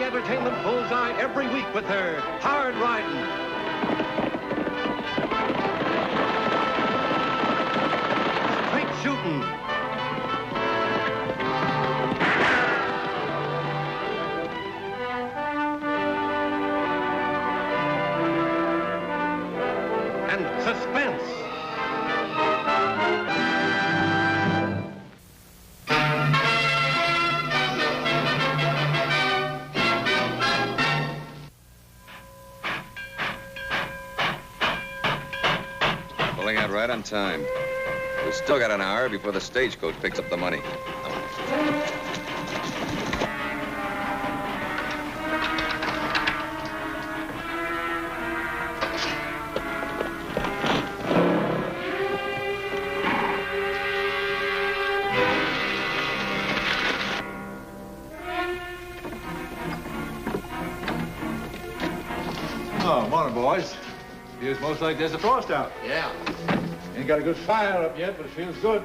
Entertainment bullseye every week with their hard riding, straight shooting, and suspense. Pulling out right on time. We've still got an hour before the stagecoach picks up the money. Oh, morning, boys. Feels most like there's a frost out. Yeah. Ain't got a good fire up yet, but it feels good.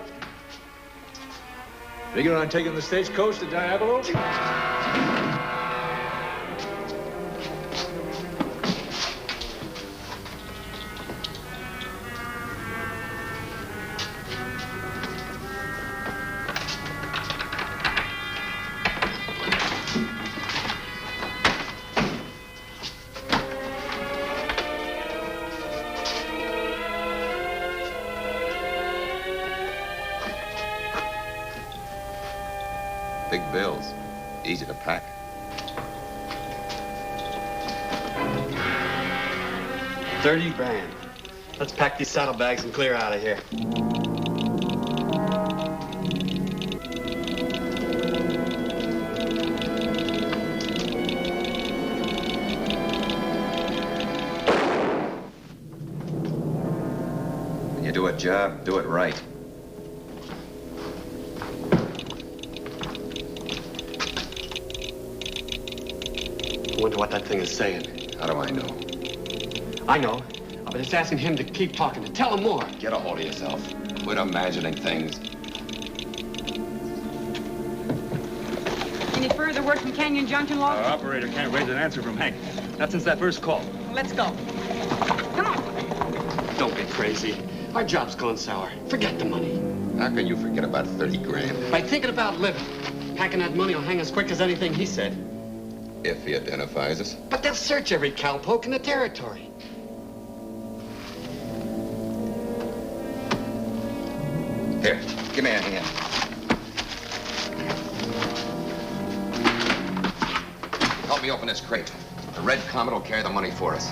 Figuring on taking the stagecoach to Diablo? Big bills. Easy to pack. $30 grand. Let's pack these saddlebags and clear out of here. When you do a job, do it right. I wonder what that thing is saying. How do I know? I know. I've been just asking him to keep talking, to tell him more. Get a hold of yourself. Quit imagining things. Any further word from Canyon Junction, Law? Our operator can't raise an answer from Hank. Not since that first call. Let's go. Come on. Don't get crazy. Our job's gone sour. Forget the money. How can you forget about 30 grand? By thinking about living. Packing that money will hang as quick as anything he said. If he identifies us. But they'll search every cowpoke in the territory. Here, give me a hand. Help me open this crate. The Red Comet will carry the money for us.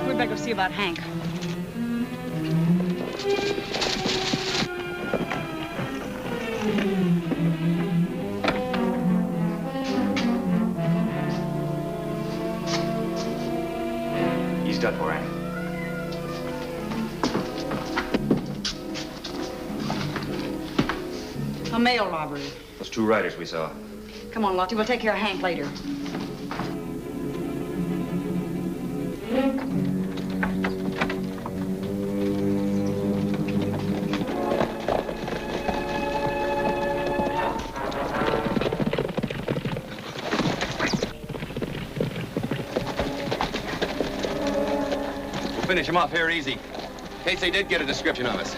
We'd better go see about Hank. He's done for, Annie. A mail robbery. Those two riders we saw. Come on, Lottie. We'll take care of Hank later. Finish him off here easy. In case they did get a description of us.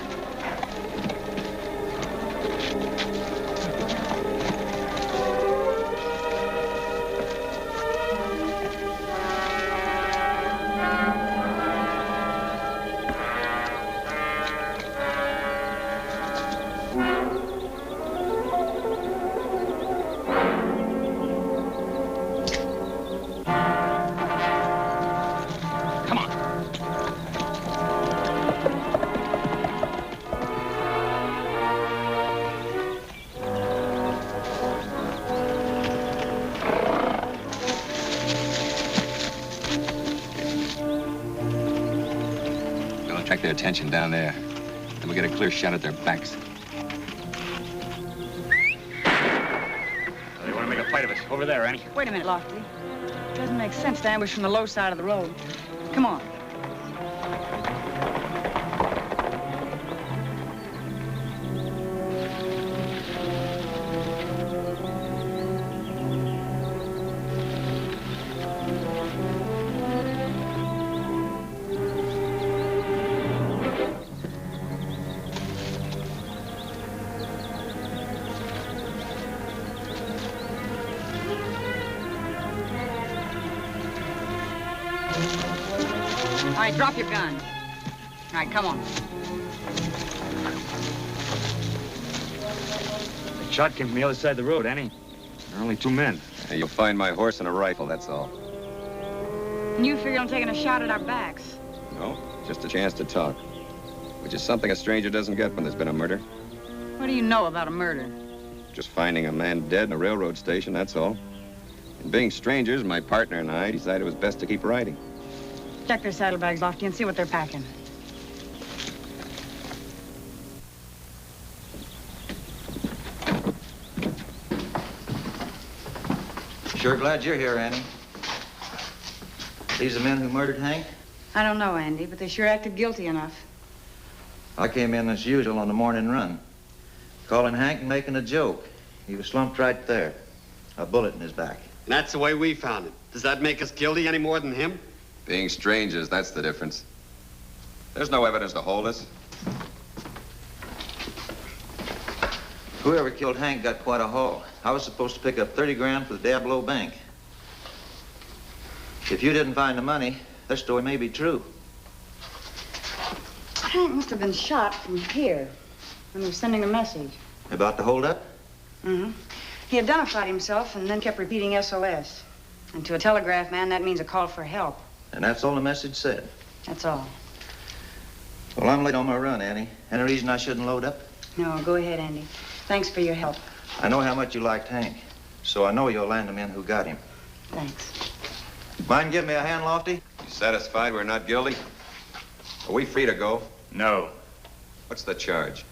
Attract their attention down there. Then we'll get a clear shot at their backs. They want to make a fight of it. Over there, Annie. Wait a minute, Lofty. It doesn't make sense to ambush from the low side of the road. Come on. All right, drop your gun. All right, come on. The shot came from the other side of the road, Annie. There are only 2 men. Hey, you'll find my horse and a rifle, that's all. And you figure on taking a shot at our backs? No, just a chance to talk. Which is something a stranger doesn't get when there's been a murder. What do you know about a murder? Just finding a man dead in a railroad station, that's all. And being strangers, my partner and I decided it was best to keep riding. Check their saddlebags, Lofty, and see what they're packing. Sure glad you're here, Annie. These the men who murdered Hank? I don't know, Andy, but they sure acted guilty enough. I came in as usual on the morning run, calling Hank and making a joke. He was slumped right there, a bullet in his back. And that's the way we found him. Does that make us guilty any more than him? Being strangers, that's the difference. There's no evidence to hold us. Whoever killed Hank got quite a haul. I was supposed to pick up 30 grand for the Diablo bank. If you didn't find the money, that story may be true. Hank must have been shot from here when he was sending a message. About the holdup? Mm-hmm. He identified himself and then kept repeating SOS. And to a telegraph man, that means a call for help. And that's all the message said. That's all. Well, I'm late on my run, Annie. Any reason I shouldn't load up? No, go ahead, Andy. Thanks for your help. I know how much you liked Hank, so I know you'll land the men who got him. Thanks. Mind giving me a hand, Lofty? You satisfied we're not guilty? Are we free to go? No. What's the charge?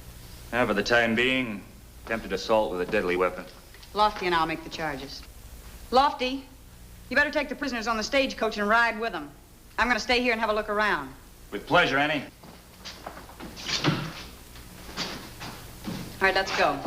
For the time being, attempted assault with a deadly weapon. Lofty and I'll make the charges. Lofty, you better take the prisoners on the stagecoach and ride with them. I'm going to stay here and have a look around. With pleasure, Annie. All right, let's go.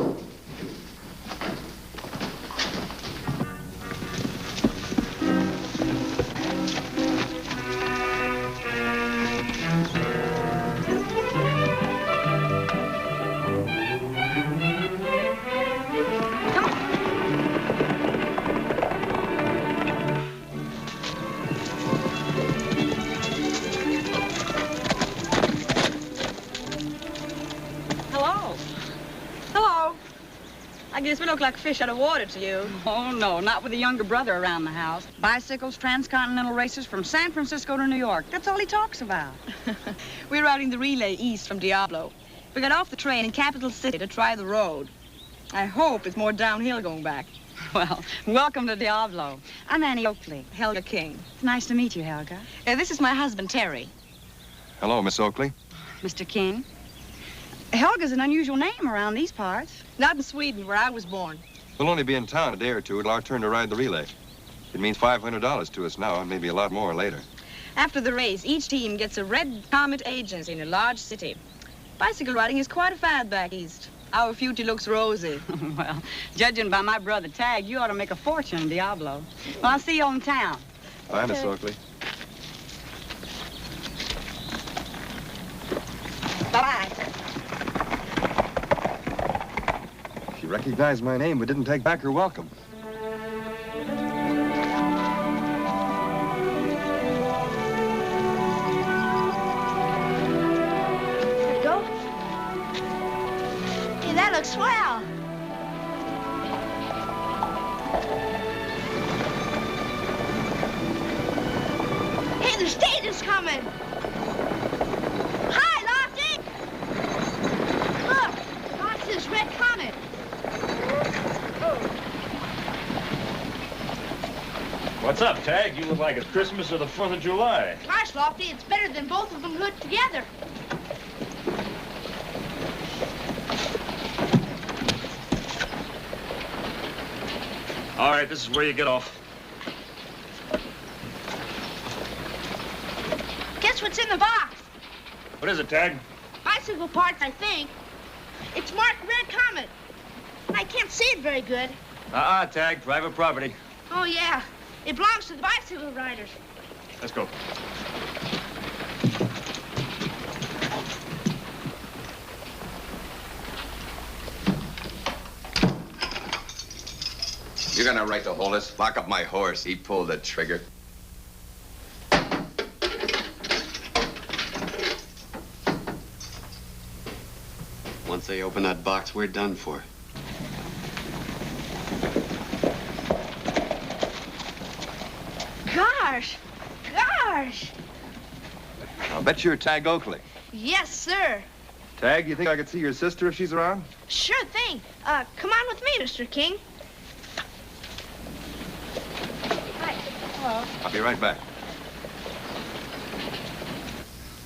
I guess we look like fish out of water to you. Oh, no, not with a younger brother around the house. Bicycles, transcontinental races from San Francisco to New York. That's all he talks about. We're routing the relay east from Diablo. We got off the train in Capital City to try the road. I hope it's more downhill going back. Well, welcome to Diablo. I'm Annie Oakley. Helga King. It's nice to meet you, Helga. This is my husband, Terry. Hello, Miss Oakley. Mr. King. Helga's an unusual name around these parts. Not in Sweden, where I was born. We'll only be in town a day or two till our turn to ride the relay. It means $500 to us now, and maybe a lot more later. After the race, each team gets a red Comet agency in a large city. Bicycle riding is quite a fad back east. Our future looks rosy. Well, judging by my brother Tagg, you ought to make a fortune in Diablo. Well, I'll see you in town. Bye, Miss Oakley. Bye-bye. She recognized my name, but didn't take back her welcome. Go. Hey, that looks swell. Hey, the stage is coming. Hi, Lofty. Look, watch this red comet. What's up, Tagg? You look like it's Christmas or the 4th of July. Gosh, Lofty, it's better than both of them put together. All right, this is where you get off. Guess what's in the box? What is it, Tagg? Bicycle parts, I think. It's marked Red Comet. I can't see it very good. Tagg, private property. Oh, yeah. It belongs to the bicycle riders. Let's go. You're gonna right to hold us. Lock up my horse. He pulled the trigger. Once they open that box, we're done for. Gosh! Gosh! I'll bet you're Tagg Oakley. Yes, sir. Tagg, you think I could see your sister if she's around? Sure thing. Come on with me, Mr. King. Hi. Hello. I'll be right back.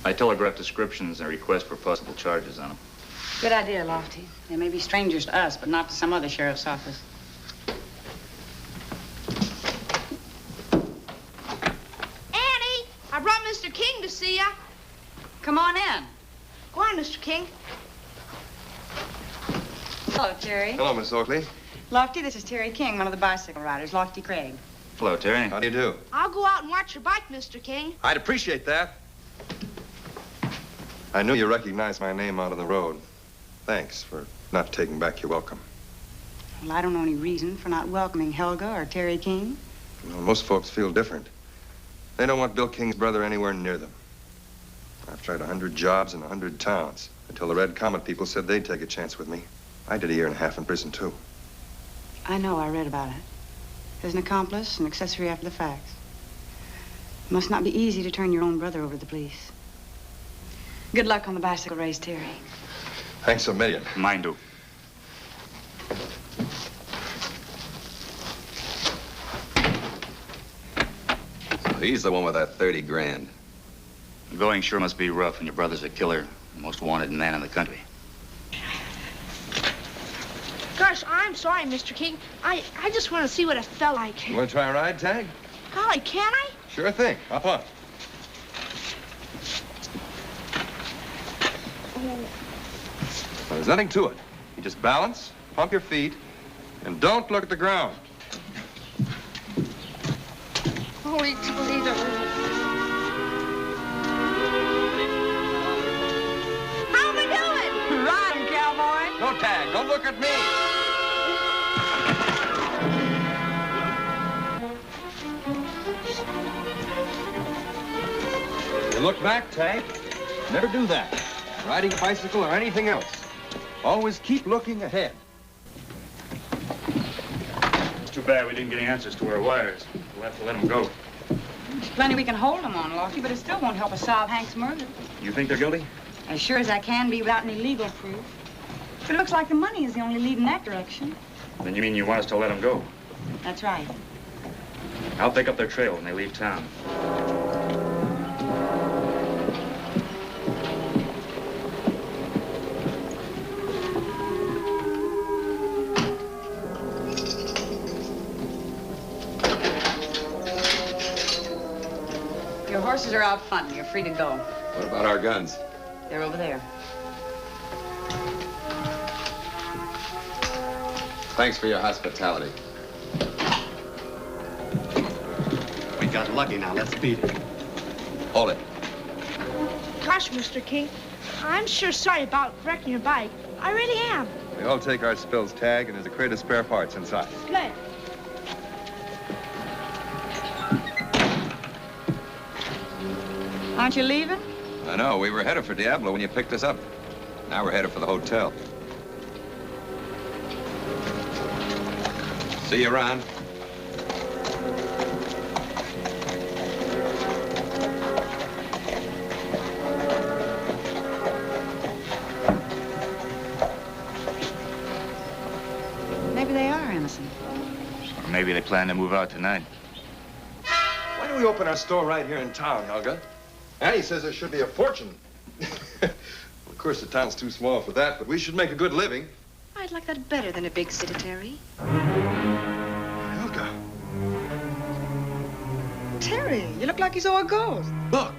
I telegraphed descriptions and requests for possible charges on them. Good idea, Lofty. They may be strangers to us, but not to some other sheriff's office. Annie, I brought Mr. King to see ya. Come on in. Go on, Mr. King. Hello, Terry. Hello, Miss Oakley. Lofty, this is Terry King, one of the bicycle riders, Lofty Craig. Hello, Terry. How do you do? I'll go out and watch your bike, Mr. King. I'd appreciate that. I knew you recognized my name out on the road. Thanks for not taking back your welcome. Well, I don't know any reason for not welcoming Helga or Terry King. Well, most folks feel different. They don't want Bill King's brother anywhere near them. I've tried 100 jobs in 100 towns until the Red Comet people said they'd take a chance with me. I did a year and a half in prison, too. I know, I read about it. There's an accomplice, an accessory after the fact. It must not be easy to turn your own brother over to the police. Good luck on the bicycle race, Terry. Thanks a million. Mine do. So he's the one with that 30 grand. Going sure must be rough, and your brother's a killer, the most wanted man in the country. Gosh, I'm sorry, Mr. King. I just want to see what it felt like. You want to try a ride, Tagg? Golly, can I? Sure thing. Hop on. Well, there's nothing to it. You just balance, pump your feet, and don't look at the ground. Holy Toledo. How am I doing? Riding, cowboy. No, Tagg, don't look at me. You look back, Tagg. Never do that. Riding a bicycle or anything else. Always keep looking ahead. It's too bad we didn't get any answers to our wires. We'll have to let them go. There's plenty we can hold them on, Lofty, but it still won't help us solve Hank's murder. You think they're guilty? As sure as I can be without any legal proof. But it looks like the money is the only lead in that direction. Then you mean you want us to let them go? That's right. I'll pick up their trail when they leave town. Your horses are out front. You're free to go. What about our guns? They're over there. Thanks for your hospitality. We got lucky now. Let's beat it. Hold it. Gosh, Mr. King, I'm sure sorry about wrecking your bike. I really am. We all take our spills, Tagg, and there's a crate of spare parts inside. Good. Aren't you leaving? I know. We were headed for Diablo when you picked us up. Now we're headed for the hotel. See you around. Maybe they are innocent. Or maybe they plan to move out tonight. Why don't we open our store right here in town, Helga? Annie says there should be a fortune. Of course, the town's too small for that, but we should make a good living. I'd like that better than a big city, Terry. Well, Terry, you look like you saw a ghost. Look.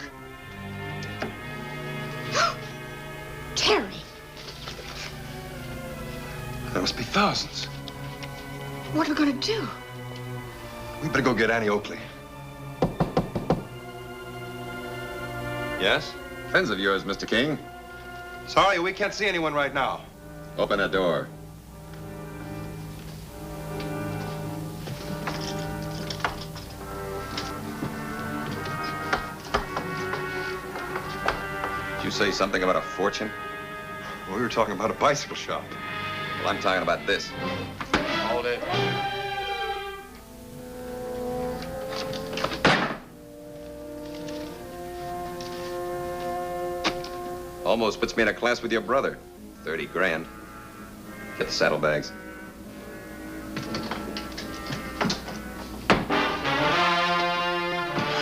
Terry. There must be thousands. What are we gonna do? We better go get Annie Oakley. Yes? Friends of yours, Mr. King. Sorry, we can't see anyone right now. Open the door. Did you say something about a fortune? We were talking about a bicycle shop. Well, I'm talking about this. Hold it. Almost puts me in a class with your brother. 30 grand. Get the saddlebags.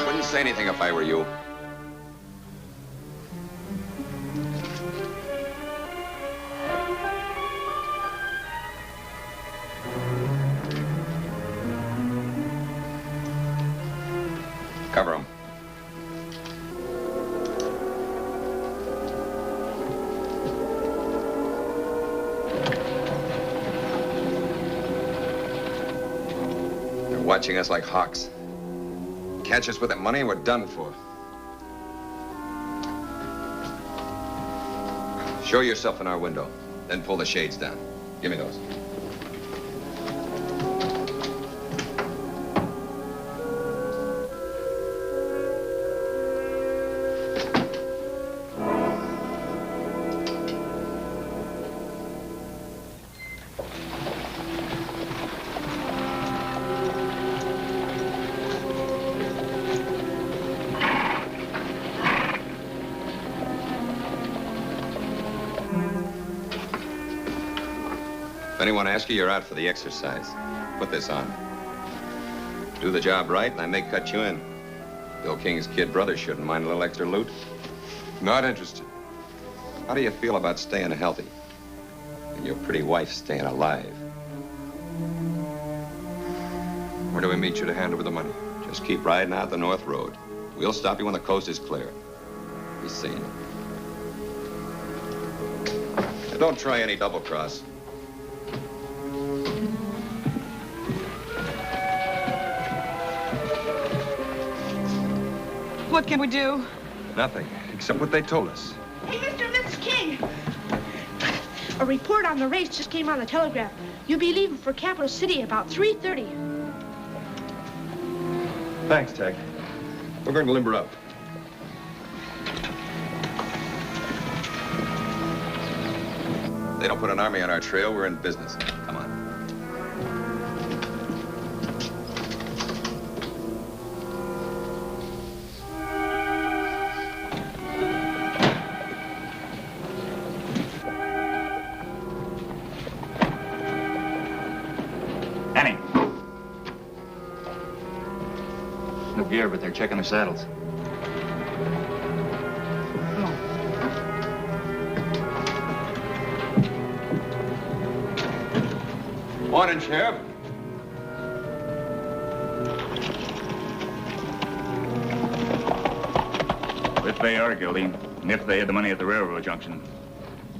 Wouldn't say anything if I were you. Cover him. They're watching us like hawks. Catch us with that money and we're done for. Show yourself in our window, then pull the shades down. Give me those. If anyone asks you, you're out for the exercise. Put this on. Do the job right, and I may cut you in. Bill King's kid brother shouldn't mind a little extra loot. Not interested. How do you feel about staying healthy? And your pretty wife staying alive? Where do we meet you to hand over the money? Just keep riding out the North Road. We'll stop you when the coast is clear. Be seen. And don't try any double cross. What can we do? Nothing, except what they told us. Hey, Mr. and Mrs. King. A report on the race just came on the telegraph. You'll be leaving for Capital City about 3:30. Thanks, Tagg. We're going to limber up. They don't put an army on our trail, we're in business. Come on. Annie. No gear, but they're checking their saddles. Morning, Sheriff. If they are guilty, and if they had the money at the railroad junction,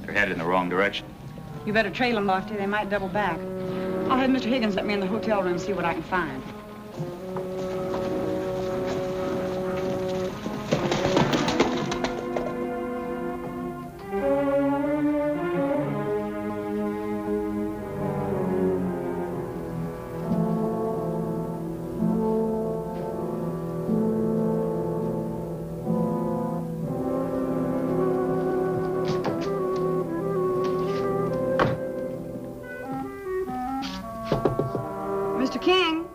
they're headed in the wrong direction. You better trail them, Lofty. They might double back. I'll have Mr. Higgins let me in the hotel room and see what I can find. Mr. King,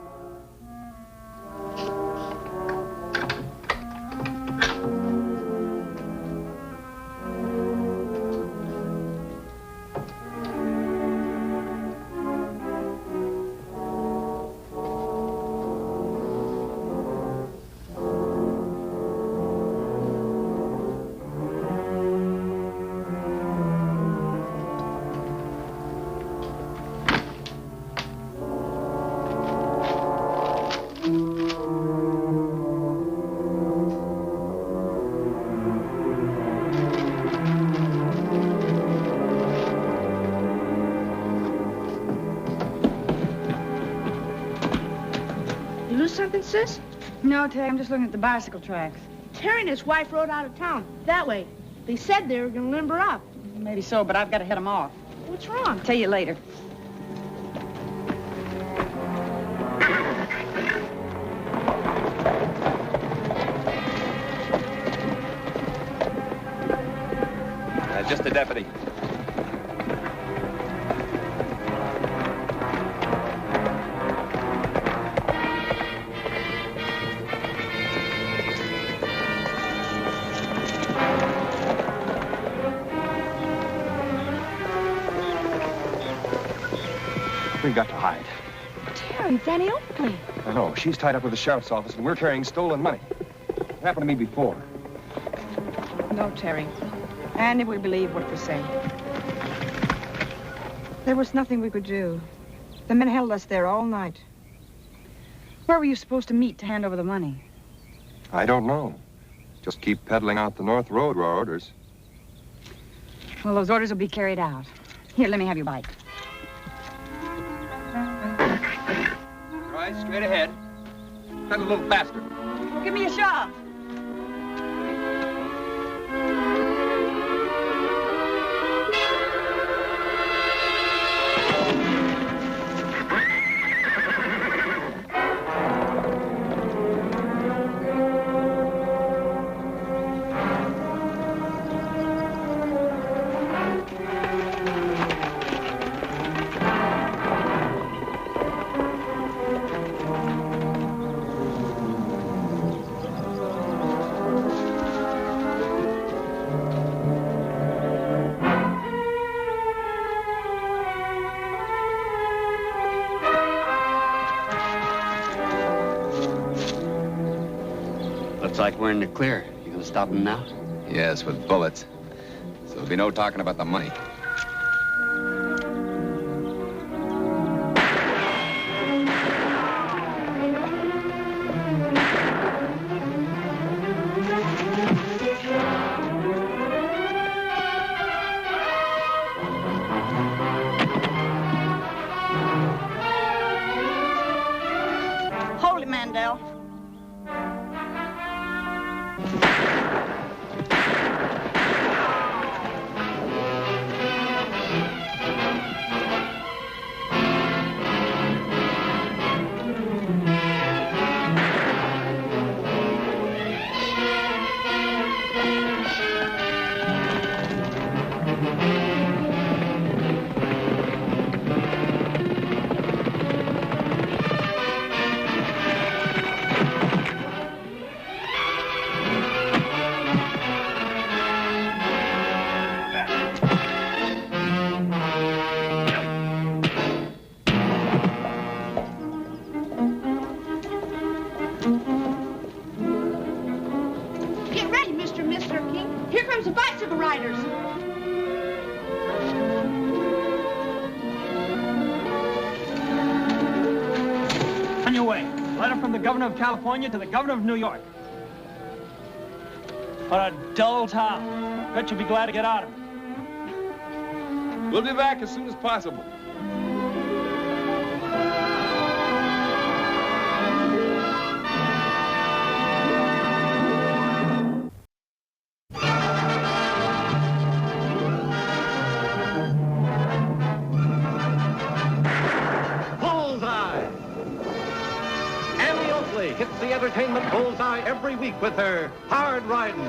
this? No, Tagg, I'm just looking at the bicycle tracks. Terry and his wife rode out of town. That way. They said they were going to limber up. Maybe so, but I've got to head them off. What's wrong? Tell you later. Just a deputy. We've got to hide. Terry, it's Annie Oakley. I know. She's tied up with the sheriff's office, and we're carrying stolen money. It happened to me before. No, Terry. Annie will believe what we say. There was nothing we could do. The men held us there all night. Where were you supposed to meet to hand over the money? I don't know. Just keep peddling out the North Road were our orders. Well, those orders will be carried out. Here, let me have your bike. Right, straight ahead. Pedal a little faster. Well, give me a shove. Looks like we're in the clear. You gonna stop him now? Yes, with bullets. So there'll be no talking about the money. Hold it, Mandel. Get ready, Mr. King. Here comes the bicycle riders. On your way. Letter from the governor of California to the governor of New York. What a dull town. Bet you'll be glad to get out of it. We'll be back as soon as possible. Bullseye! Annie Oakley hits the entertainment bullseye every week with her hard riding.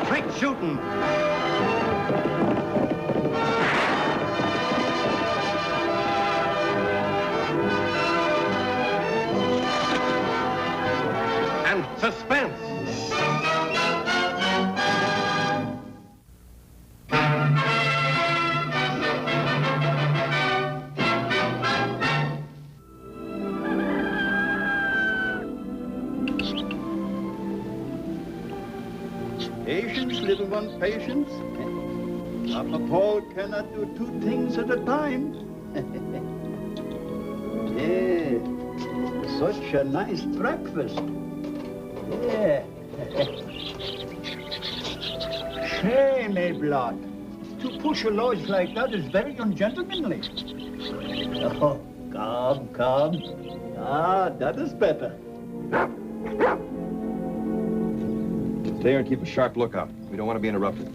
Straight shooting. And suspense. Patience, little one, patience. Papa Paul cannot do two things at a time. Yeah, such a nice breakfast. Yeah. Shame, eh, blood. To push a load like that is very ungentlemanly. Oh, come. Ah, that is better. Stay here and keep a sharp lookout. We don't want to be interrupted.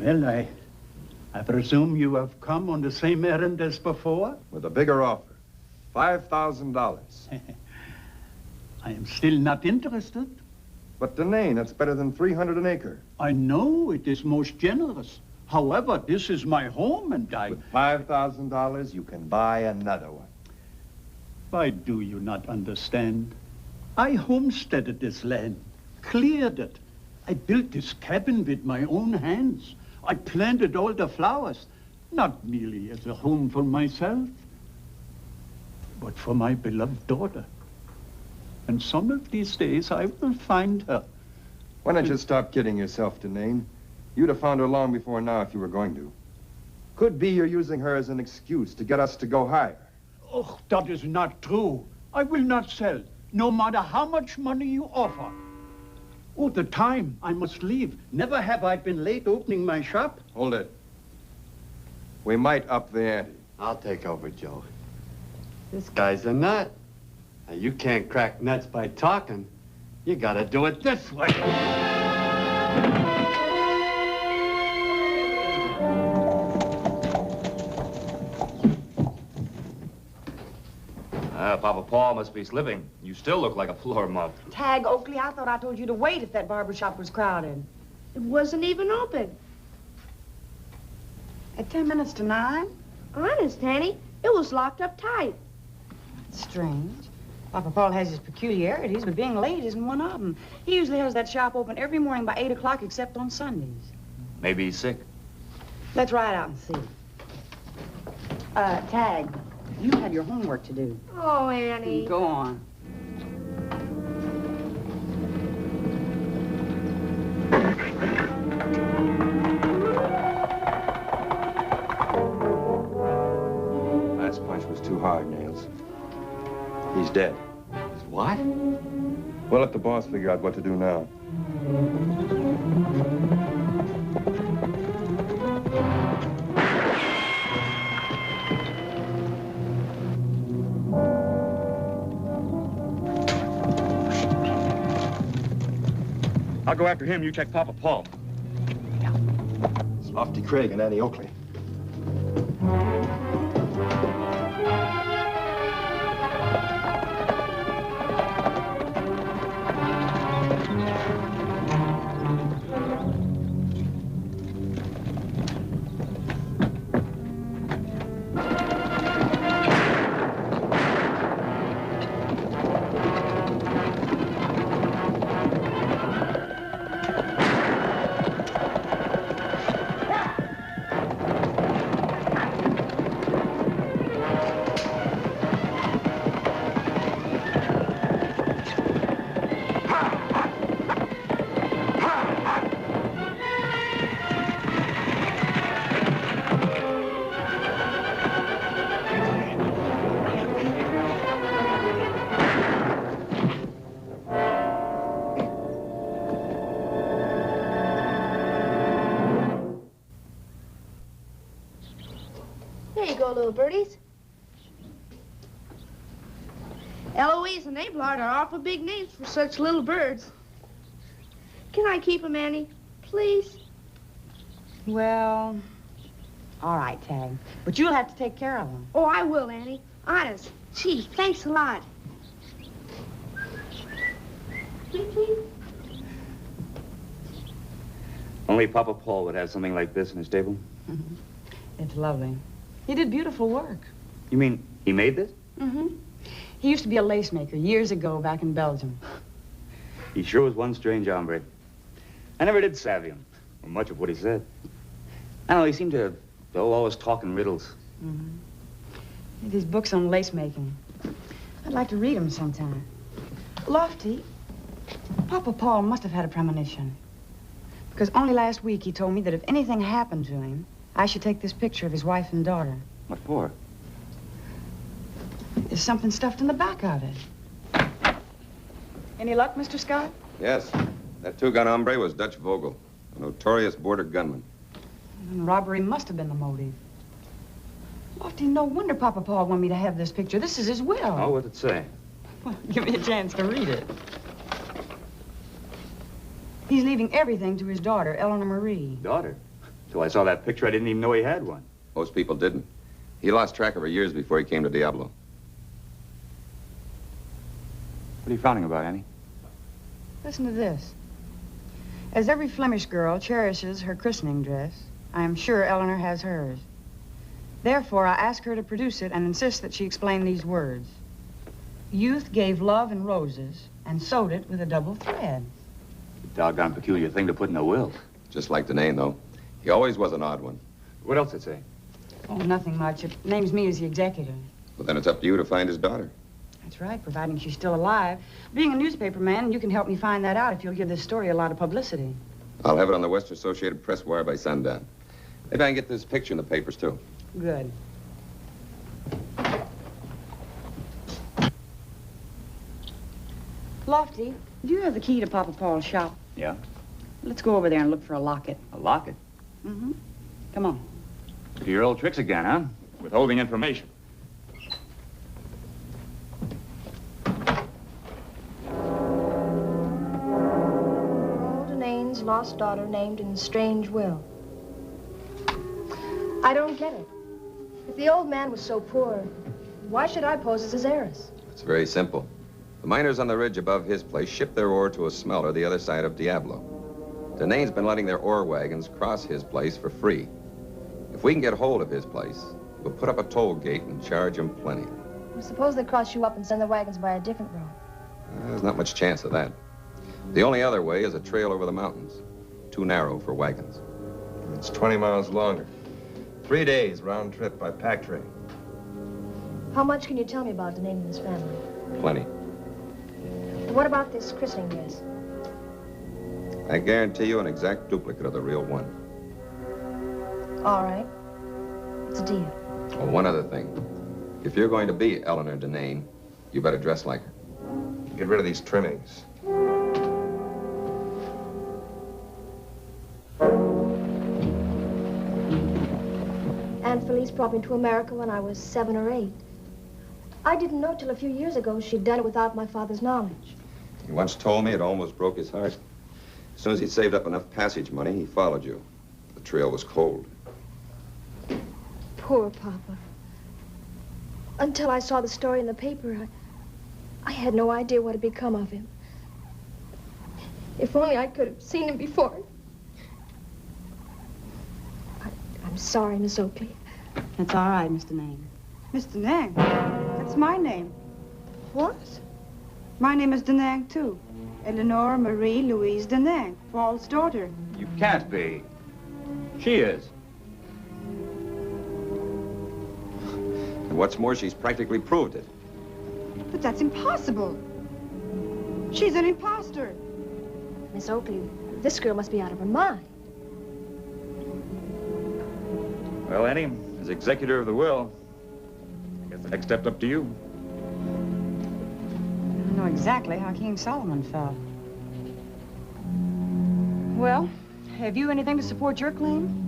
Well, I presume you have come on the same errand as before? With a bigger offer. $5,000. I am still not interested. But Denane, that's better than 300 an acre. I know it is most generous. However, this is my home and I... With $5,000, you can buy another one. Why do you not understand? I homesteaded this land, cleared it. I built this cabin with my own hands. I planted all the flowers, not merely as a home for myself, but for my beloved daughter. And some of these days I will find her. Why don't you stop kidding yourself, Denane? You'd have found her long before now if you were going to. Could be you're using her as an excuse to get us to go higher. Oh, that is not true. I will not sell, no matter how much money you offer. Oh, the time I must leave. Never have I been late opening my shop. Hold it. We might up the ante. I'll take over, Joe. This guy's a nut. Now, you can't crack nuts by talking. You gotta do it this way. Papa Paul must be slipping. You still look like a floor mop. Tagg, Oakley, I thought I told you to wait if that barber shop was crowded. It wasn't even open. At 10 minutes to 9? Honest, Annie, it was locked up tight. That's strange. Papa Paul has his peculiarities, but being late isn't one of them. He usually has that shop open every morning by 8 o'clock except on Sundays. Maybe he's sick. Let's ride out and see. Tagg, you have your homework to do. Oh, Annie. Go on. Last punch was too hard, Nails. He's dead. He's what? We'll let the boss figure out what to do now. I'll go after him. You check Papa Paul. It's Lofty Craig and Annie Oakley. Little birdies. Eloise and Abelard are awful big names for such little birds. Can I keep them, Annie? Please? Well, all right, Tagg. But you'll have to take care of them. Oh, I will, Annie. Honest. Gee, thanks a lot. Please? Only Papa Paul would have something like this in his stable. It's lovely. He did beautiful work. You mean he made this? Mm-hmm. He used to be a lacemaker years ago back in Belgium. He sure was one strange hombre. I never did savvy him, or much of what he said. I don't know, he seemed to always talk in riddles. Mm-hmm. These books on lace making. I'd like to read them sometime. Lofty, Papa Paul must have had a premonition. Because only last week he told me that if anything happened to him, I should take this picture of his wife and daughter. What for? There's something stuffed in the back of it. Any luck, Mr. Scott? Yes. That two-gun hombre was Dutch Vogel, a notorious border gunman. And robbery must have been the motive. Lofty, no wonder Papa Paul wanted me to have this picture. This is his will. Oh, what'd it say? Well, give me a chance to read it. He's leaving everything to his daughter, Eleanor Marie. Daughter? Till I saw that picture, I didn't even know he had one. Most people didn't. He lost track of her years before he came to Diablo. What are you frowning about, Annie? Listen to this. As every Flemish girl cherishes her christening dress, I am sure Eleanor has hers. Therefore, I ask her to produce it and insist that she explain these words. Youth gave love and roses and sewed it with a double thread. A doggone peculiar thing to put in a will. Just like the name, though. He always was an odd one. What else did it say? Oh, nothing much. It names me as the executor. Well, then it's up to you to find his daughter. That's right, providing she's still alive. Being a newspaper man, you can help me find that out if you'll give this story a lot of publicity. I'll have it on the Western Associated Press wire by sundown. Maybe I can get this picture in the papers, too. Good. Lofty, do you have the key to Papa Paul's shop? Yeah? Let's go over there and look for a locket. A locket? Mm-hmm. Come on. To your old tricks again, huh? Withholding information. Nane's lost daughter named in strange will. I don't get it. If the old man was so poor, why should I pose as his heiress? It's very simple. The miners on the ridge above his place ship their ore to a smelter the other side of Diablo. Danane's been letting their ore wagons cross his place for free. If we can get hold of his place, we'll put up a toll gate and charge him plenty. Well, suppose they cross you up and send the wagons by a different road. There's not much chance of that. The only other way is a trail over the mountains. Too narrow for wagons. It's 20 miles longer. 3 days round trip by pack train. How much can you tell me about Danane and his family? Plenty. What about this christening dress? I guarantee you an exact duplicate of the real one. All right. It's a deal. Oh, one other thing. If you're going to be Eleanor Danane, you better dress like her. Get rid of these trimmings. Aunt Felice brought me to America when I was 7 or 8. I didn't know till a few years ago she'd done it without my father's knowledge. He once told me it almost broke his heart. As soon as he'd saved up enough passage money, he followed you. The trail was cold. Poor Papa. Until I saw the story in the paper, I had no idea what had become of him. If only I could have seen him before. I'm sorry, Miss Oakley. That's all right, Mr. Nang. Mr. Nang? That's my name. What? My name is Danang, too. Eleanor Marie Louise Danang, Paul's daughter. You can't be. She is. And what's more, she's practically proved it. But that's impossible. She's an imposter. Miss Oakley, this girl must be out of her mind. Well, Annie, as executor of the will, I guess the next step's up to you. I know exactly how King Solomon felt. Well, have you anything to support your claim?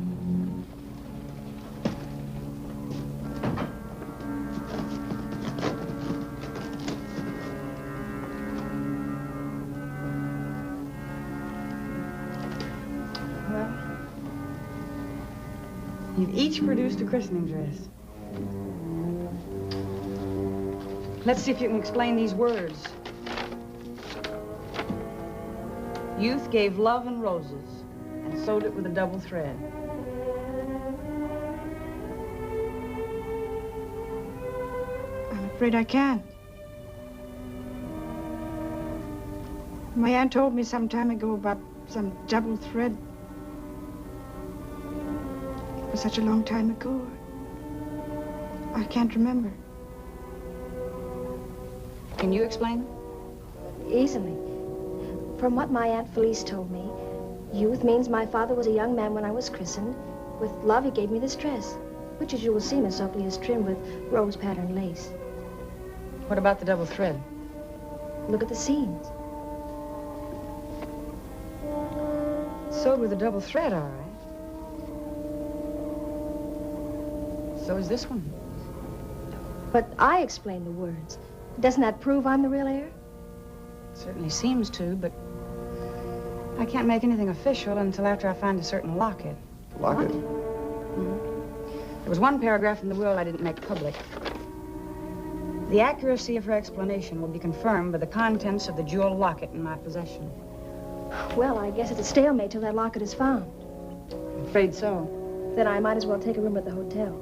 Well, you've each produced a christening dress. Let's see if you can explain these words. Youth gave love and roses and sewed it with a double thread. afraid I can't. My aunt told me some time ago about some double thread. It was such a long time ago. I can't remember. Can you explain? Easily. From what my Aunt Felice told me, youth means my father was a young man when I was christened. With love, he gave me this dress, which, as you will see, Miss Oakley, is trimmed with rose-patterned lace. What about the double thread? Look at the seams. Sewed with a double thread, all right. So is this one. But I explained the words. Doesn't that prove I'm the real heir? Certainly seems to, but I can't make anything official until after I find a certain locket. Locket? There was one paragraph in the will I didn't make public. The accuracy of her explanation will be confirmed by the contents of the jewel locket in my possession. Well, I guess it's a stalemate till that locket is found. I'm afraid so. Then I might as well take a room at the hotel.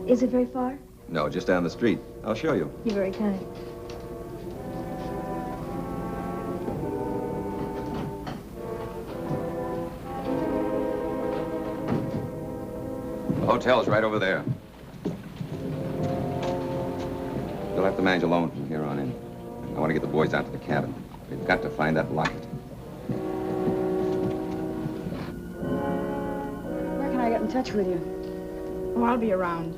Is it very far? No, just down the street. I'll show you. You're very kind. The hotel's right over there. You'll have to manage alone from here on in. I want to get the boys out to the cabin. We've got to find that locket. Where can I get in touch with you? Oh, I'll be around.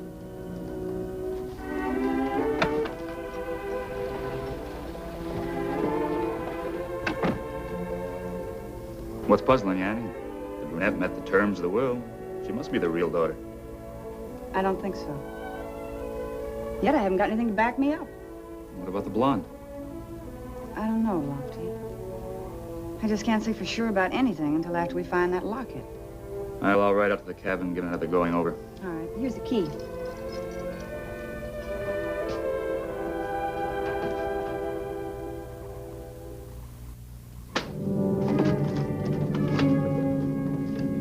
What's puzzling you, Annie? The brunette met the terms of the will. She must be the real daughter. I don't think so. Yet I haven't got anything to back me up. What about the blonde? I don't know, Lofty. I just can't say for sure about anything until after we find that locket. I'll ride up to the cabin and give another going over. All right, here's the key.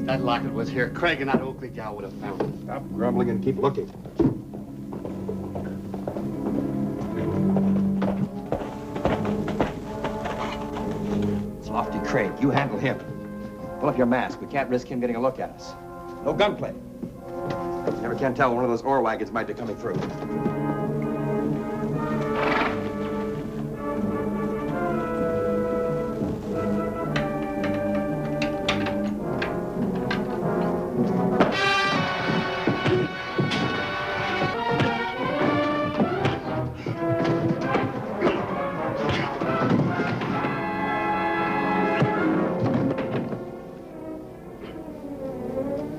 If that locket was here, Craig and that Oakley gal would have found it. Stop grumbling and keep looking. It's Lofty Craig. You handle him. Pull up your mask. We can't risk him getting a look at us. No gunplay. Never can tell when one of those ore wagons might be coming through.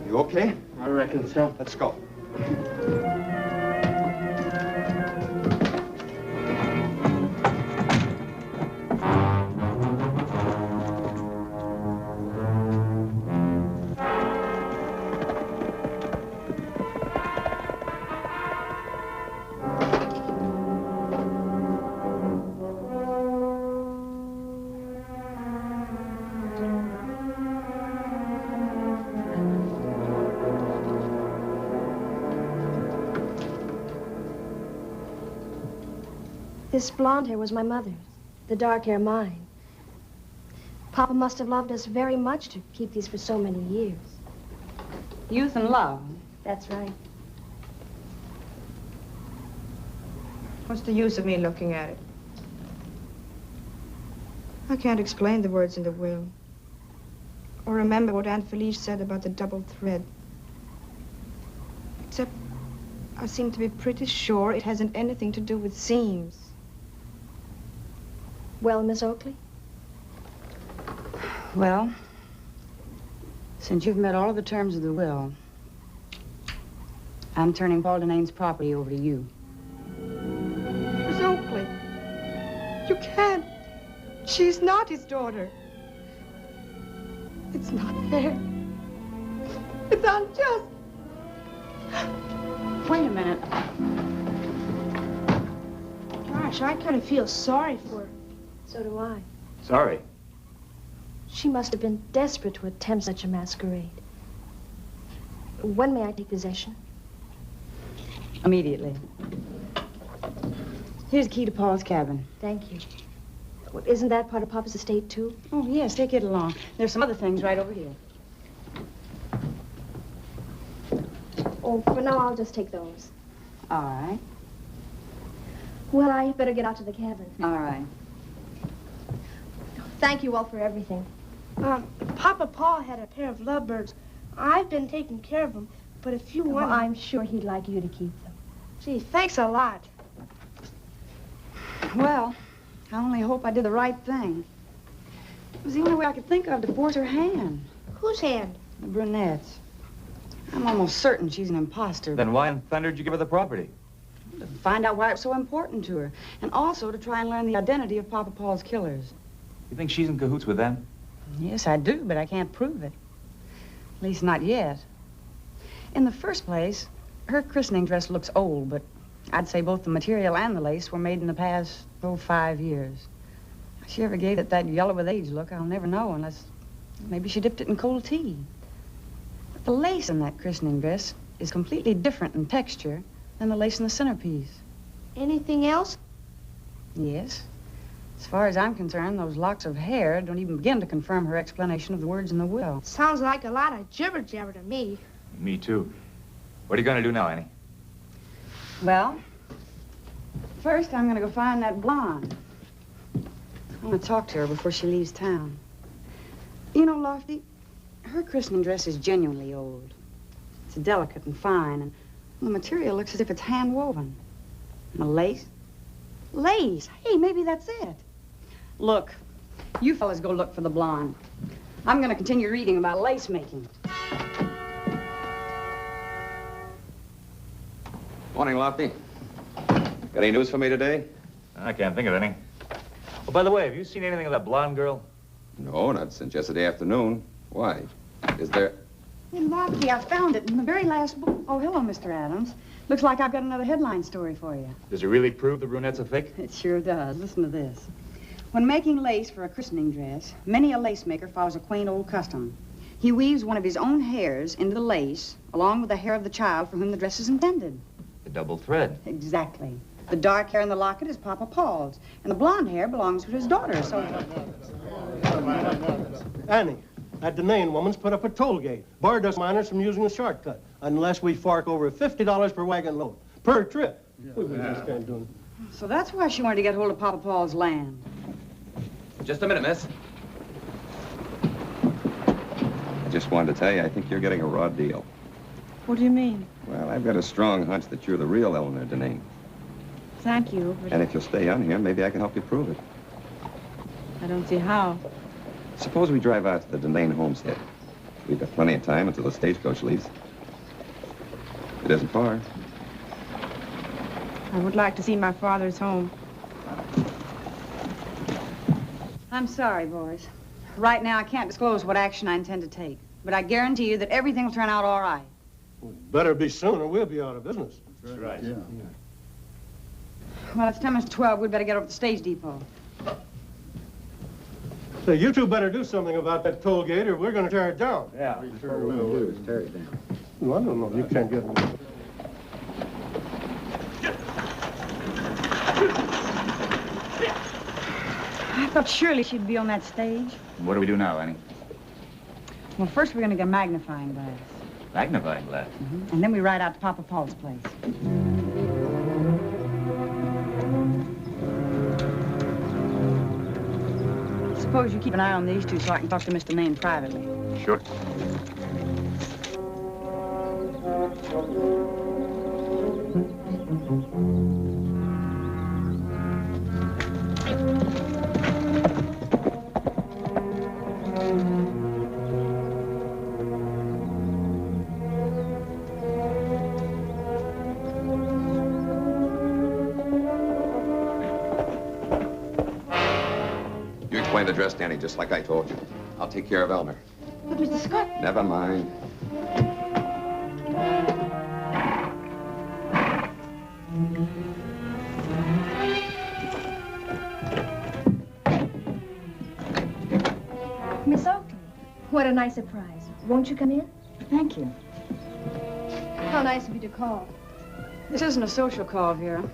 You okay? I reckon so. Let's go. This blonde hair was my mother's, the dark hair mine. Papa must have loved us very much to keep these for so many years. Youth and love. That's right. What's the use of me looking at it? I can't explain the words in the will. Or remember what Aunt Felice said about the double thread. Except I seem to be pretty sure it hasn't anything to do with seams. Well, Miss Oakley? Well, since you've met all of the terms of the will, I'm turning Paul Denane's property over to you. Miss Oakley, you can't. She's not his daughter. It's not fair. It's unjust. Wait a minute. Gosh, I kind of feel sorry for her. So do I. Sorry. She must have been desperate to attempt such a masquerade. When may I take possession? Immediately. Here's the key to Paul's cabin. Thank you. Well, isn't that part of Papa's estate, too? Oh, yes, take it along. There's some other things right over here. Oh, for now, I'll just take those. All right. Well, I better get out to the cabin. All right. Thank you all for everything. Papa Paul had a pair of lovebirds. I've been taking care of them, but if you want... Well, I'm sure he'd like you to keep them. Gee, thanks a lot. Well, I only hope I did the right thing. It was the only way I could think of to force her hand. Whose hand? The brunette's. I'm almost certain she's an imposter. Then why in thunder did you give her the property? To find out why it's so important to her. And also to try and learn the identity of Papa Paul's killers. You think she's in cahoots with them? Yes, I do, but I can't prove it. At least not yet. In the first place, her christening dress looks old, but I'd say both the material and the lace were made in the past, 5 years. If she ever gave it that yellow with age look, I'll never know unless maybe she dipped it in cold tea. But the lace in that christening dress is completely different in texture than the lace in the centerpiece. Anything else? Yes. As far as I'm concerned, those locks of hair don't even begin to confirm her explanation of the words in the will. Sounds like a lot of jibber-jabber to me. Me too. What are you going to do now, Annie? Well, first I'm going to go find that blonde. I want to talk to her before she leaves town. You know, Lofty, her christening dress is genuinely old. It's delicate and fine, and the material looks as if it's hand-woven. And the lace? Lace! Hey, maybe that's it. Look, you fellas go look for the blonde. I'm going to continue reading about lace making. Morning, Lofty. Got any news for me today? I can't think of any. Oh, by the way, have you seen anything of that blonde girl? No, not since yesterday afternoon. Why? Is there... Hey, Lofty, I found it in the very last book. Oh, hello, Mr. Adams. Looks like I've got another headline story for you. Does it really prove the brunette's a fake? It sure does. Listen to this. When making lace for a christening dress, many a lacemaker follows a quaint old custom. He weaves one of his own hairs into the lace, along with the hair of the child for whom the dress is intended. The double thread. Exactly. The dark hair in the locket is Papa Paul's, and the blonde hair belongs to his daughter, so... Annie, that Deneen woman's put up a toll gate. Bar doesn't mind us from using a shortcut, unless we fork over $50 per wagon load, per trip. We just can't do it. So that's why she wanted to get hold of Papa Paul's land. Just a minute, miss. I just wanted to tell you, I think you're getting a raw deal. What do you mean? Well, I've got a strong hunch that you're the real Eleanor Deneen. Thank you, but And if you'll stay on here, maybe I can help you prove it. I don't see how. Suppose we drive out to the Deneen homestead. We've got plenty of time until the stagecoach leaves. It isn't far. I would like to see my father's home. I'm sorry, boys. Right now, I can't disclose what action I intend to take. But I guarantee you that everything will turn out all right. Well, better be soon or we'll be out of business. That's right. Yeah. Well, it's 10 minutes to 12. We'd better get over to the stage depot. Say, you two better do something about that toll gate or we're going to tear it down. Yeah, we sure will. Tear it down. Well, I don't know. You can't get it. I thought surely she'd be on that stage. What do we do now, Annie? Well, first we're going to get a magnifying glass. Magnifying glass? And then we ride out to Papa Paul's place. Suppose you keep an eye on these two so I can talk to Mr. Maine privately. Sure. The dress, Danny, just like I told you. I'll take care of Elmer. But, Mr. Scott... Never mind. Miss Oakley, what a nice surprise. Won't you come in? Thank you. How nice of you to call. This isn't a social call, Vera.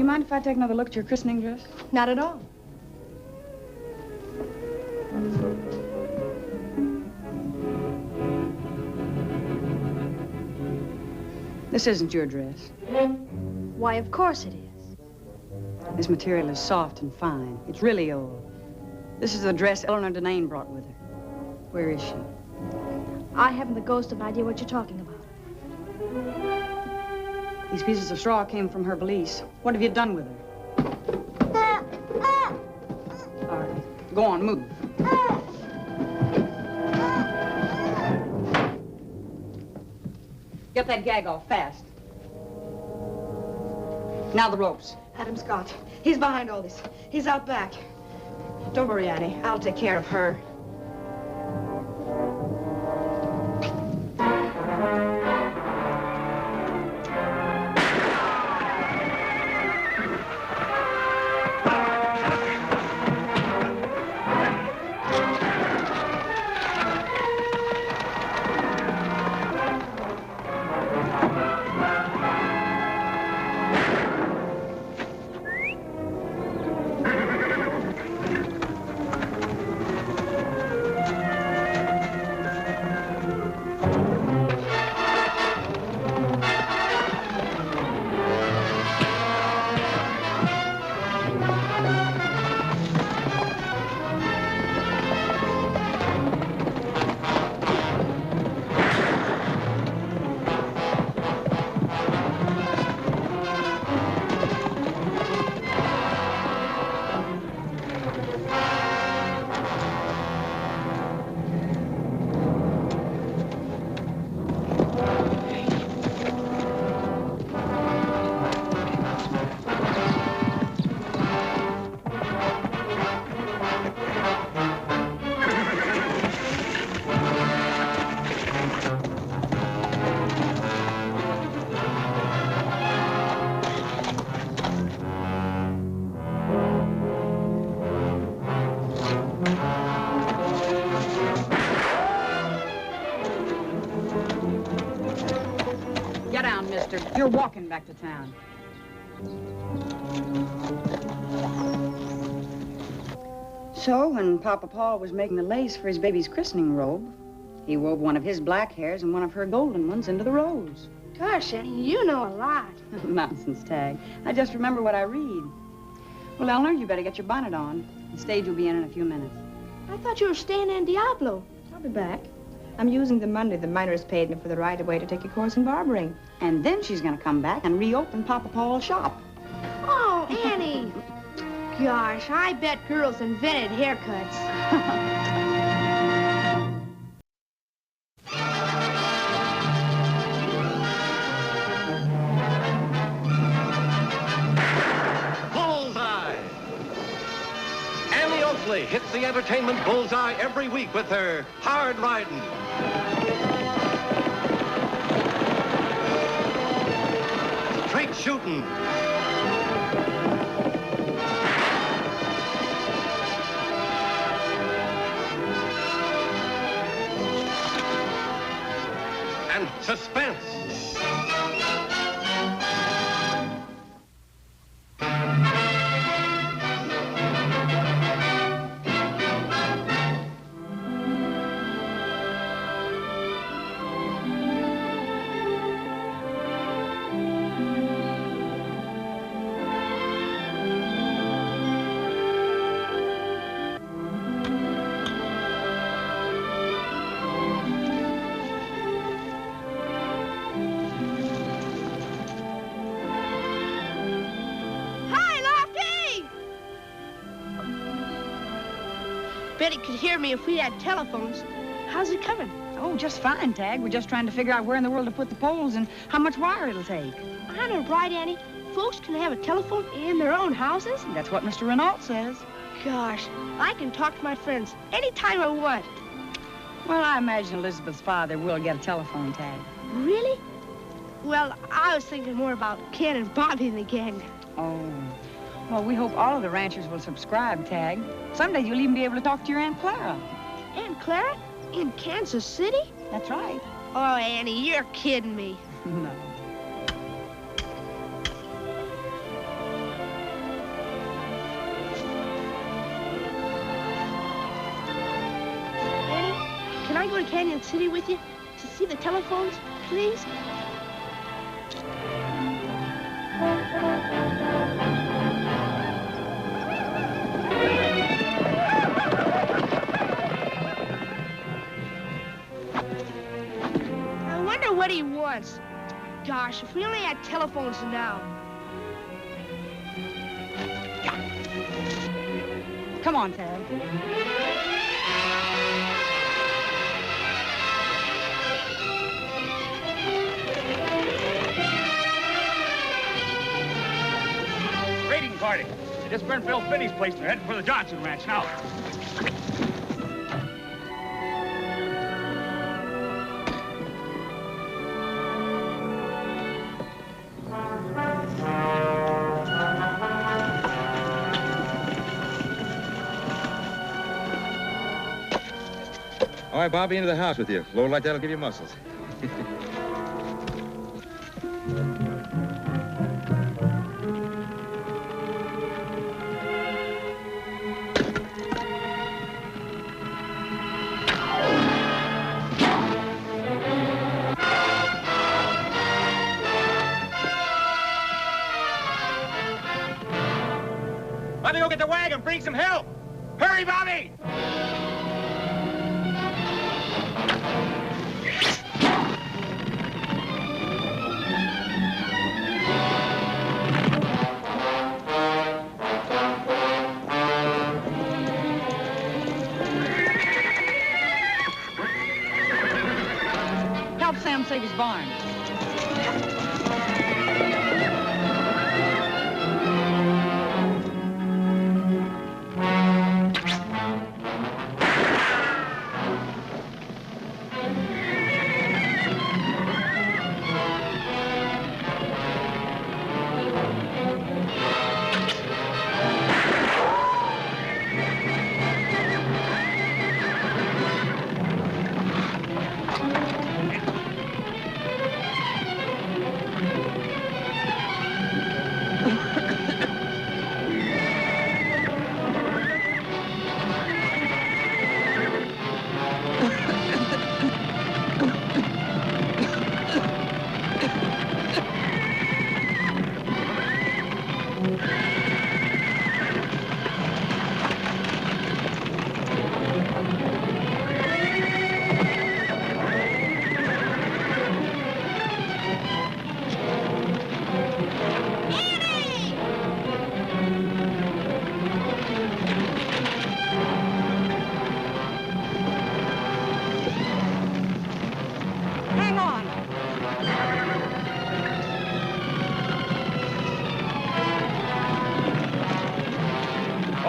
you mind if I take another look at your christening dress? Not at all. This isn't your dress. Why, of course it is. This material is soft and fine. It's really old. This is the dress Eleanor Denane brought with her. Where is she? I haven't the ghost of an idea what you're talking about. These pieces of straw came from her valise. What have you done with her? All right. Go on, move. Get that gag off fast. Now the ropes. Adam Scott. He's behind all this. He's out back. Don't worry, Annie. I'll take care of her. You're walking back to town. So, when Papa Paul was making the lace for his baby's christening robe, he wove one of his black hairs and one of her golden ones into the rose. Gosh, Annie, you know a lot. Nonsense, Tagg. I just remember what I read. Well, Eleanor, you better get your bonnet on. The stage will be in a few minutes. I thought you were staying in Diablo. I'll be back. I'm using the money the miners paid me for the right-of-way to take a course in barbering. And then she's going to come back and reopen Papa Paul's shop. Oh, Annie. Gosh, I bet girls invented haircuts. Bullseye! Annie Oakley hits the entertainment bullseye every week with her hard riding. Straight shooting. And suspense. Bet it could hear me if we had telephones. How's it coming? Oh, just fine, Tagg. We're just trying to figure out where in the world to put the poles and how much wire it'll take. I know, right, Annie? Folks can have a telephone in their own houses? That's what Mr. Renault says. Gosh, I can talk to my friends anytime I want. Well, I imagine Elizabeth's father will get a telephone, Tagg. Really? Well, I was thinking more about Ken and Bobby and the gang. Oh. Well, we hope all of the ranchers will subscribe, Tagg. Someday you'll even be able to talk to your Aunt Clara. Aunt Clara? In Kansas City? That's right. Oh, Annie, you're kidding me. No. to Canyon City with you to see the telephones, please? I wonder what he wants. Gosh, if we only had telephones now. Come on, Tagg. Raiding party. They just burned Phil Finney's place and they're heading for the Johnson Ranch now. All right, Bobby, into the house with you. Load like that'll give you muscles. Let me go get the wagon. Bring some help. Hurry, Bobby! Help Sam save his barn.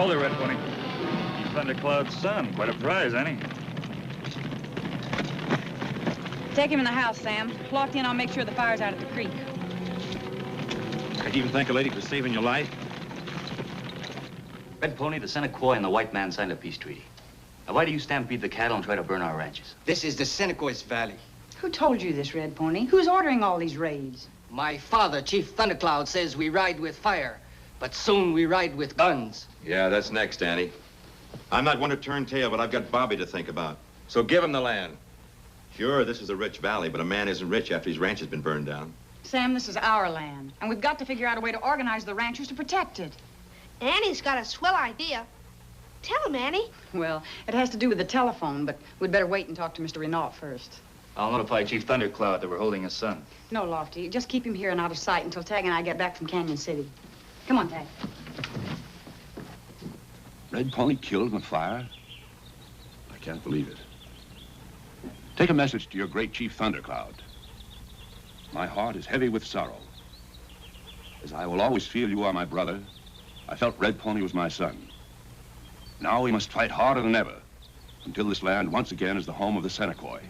Hold it, Red Pony. Thundercloud's son. Quite a prize, ain't he? Take him in the house, Sam. Locked in, I'll make sure the fire's out at the creek. I'd even thank a lady for saving your life. Red Pony, the Seneca and the white man signed a peace treaty. Now, why do you stampede the cattle and try to burn our ranches? This is the Seneca Valley. Who told you this, Red Pony? Who's ordering all these raids? My father, Chief Thundercloud, says we ride with fire, but soon we ride with guns. Yeah, that's next, Annie. I'm not one to turn tail, but I've got Bobby to think about. So give him the land. Sure, this is a rich valley, but a man isn't rich after his ranch has been burned down. Sam, this is our land, and we've got to figure out a way to organize the ranchers to protect it. Annie's got a swell idea. Tell him, Annie. Well, it has to do with the telephone, but we'd better wait and talk to Mr. Renault first. I'll notify Chief Thundercloud that we're holding his son. No, Lofty. Just keep him here and out of sight until Tagg and I get back from Canyon City. Come on, Tagg. Red Pony killed in the fire? I can't believe it. Take a message to your great Chief Thundercloud. My heart is heavy with sorrow. As I will always feel you are my brother, I felt Red Pony was my son. Now we must fight harder than ever until this land once again is the home of the Seneca.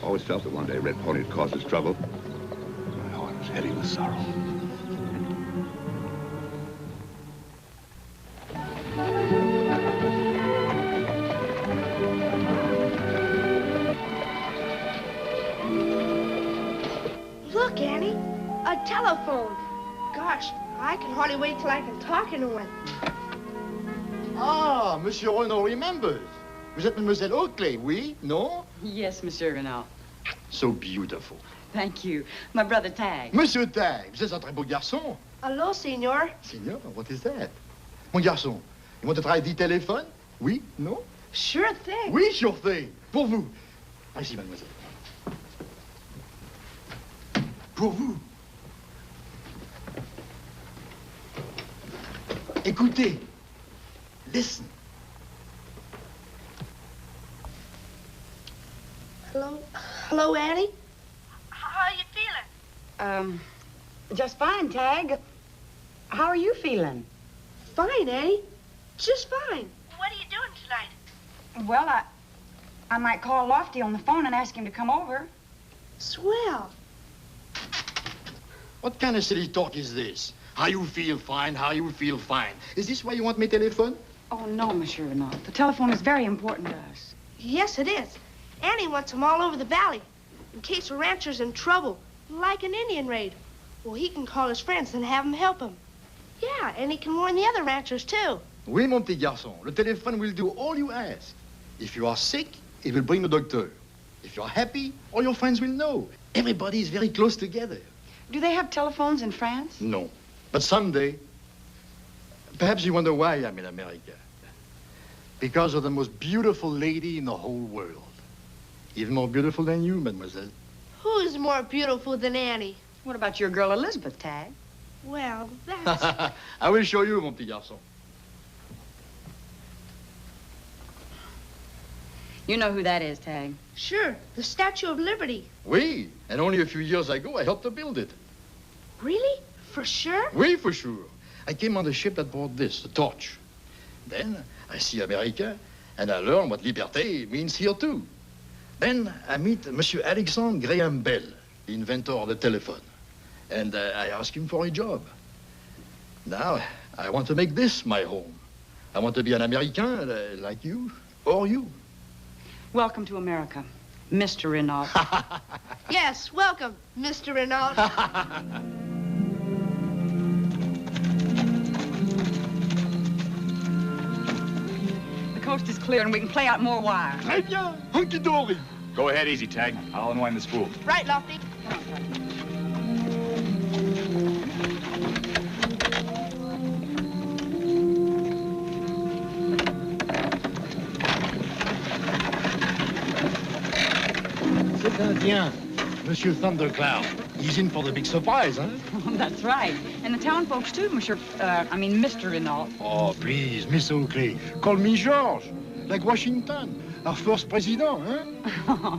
Always felt that one day Red Pony would cause us trouble. My heart was heavy with sorrow. Look, Annie, a telephone. Gosh, I can hardly wait till I can talk into one. Ah, Monsieur Renault remembers. Vous êtes Mademoiselle Oakley, oui? No? Yes, Monsieur Renault. So beautiful. Thank you. My brother Tagg. Monsieur Tagg, vous êtes un très beau garçon. Hello, senor. Senor, what is that? Mon garçon, you want to try the téléphone? Oui? No? Sure thing. Oui, sure thing. Pour vous. Ici, mademoiselle. Pour vous. Écoutez. Listen. Hello, Annie. How are you feeling? Just fine, Tagg. How are you feeling? Fine, Annie. Just fine. What are you doing tonight? Well, I might call Lofty on the phone and ask him to come over. Swell. What kind of silly talk is this? How you feel fine, how you feel fine. Is this why you want my telephone? Oh, no, Monsieur Renault. The telephone is very important to us. Yes, it is. Annie wants them all over the valley, in case a rancher's in trouble, like an Indian raid. Well, he can call his friends and have them help him. Yeah, and he can warn the other ranchers, too. Oui, mon petit garçon. Le téléphone will do all you ask. If you are sick, it will bring the doctor. If you're happy, all your friends will know. Everybody is very close together. Do they have telephones in France? No. But someday, perhaps you wonder why I'm in America. Because of the most beautiful lady in the whole world. Even more beautiful than you, mademoiselle. Who's more beautiful than Annie? What about your girl Elizabeth, Tagg? Well, that's... I will show you, mon petit garçon. You know who that is, Tagg? Sure, the Statue of Liberty. Oui, and only a few years ago, I helped to build it. Really? For sure? Oui, for sure. I came on the ship that brought this, the torch. Then I see America, and I learn what liberté means here, too. Then I meet Monsieur Alexandre Graham Bell, the inventor of the telephone. And I ask him for a job. Now, I want to make this my home. I want to be an American like you, or you. Welcome to America, Mr. Renault. Yes, welcome, Mr. Renault. The coast is clear and we can play out more wire. Très bien, hunky-dory. Go ahead, easy, Tagg. I'll unwind the spool. Right, Lofty. C'est Indien, Monsieur Thundercloud. He's in for the big surprise, huh? That's right. And the town folks, too, Mr. Renault. Oh, please, Miss Oakley. Call me George, like Washington, our first president, huh?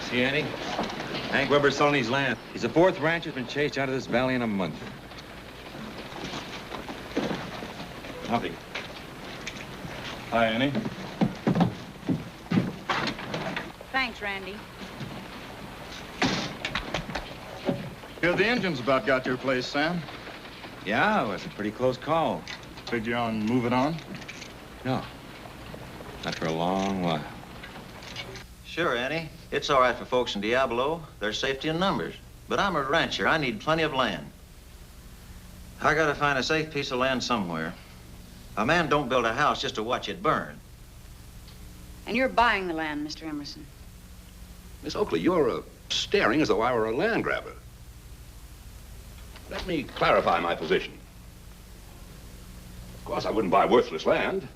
See, Annie? Hank Weber's selling his land. He's the fourth rancher who's been chased out of this valley in a month. Howdy. Hi, Annie. Thanks, Randy. Hear the engine's about got your place, Sam. Yeah, it was a pretty close call. Figure on moving on? No. Not for a long while. Sure, Annie. It's all right for folks in Diablo. There's safety in numbers. But I'm a rancher. I need plenty of land. I gotta find a safe piece of land somewhere. A man don't build a house just to watch it burn. And you're buying the land, Mr. Emerson. Miss Oakley, you're staring as though I were a land grabber. Let me clarify my position. Of course, I wouldn't buy worthless land,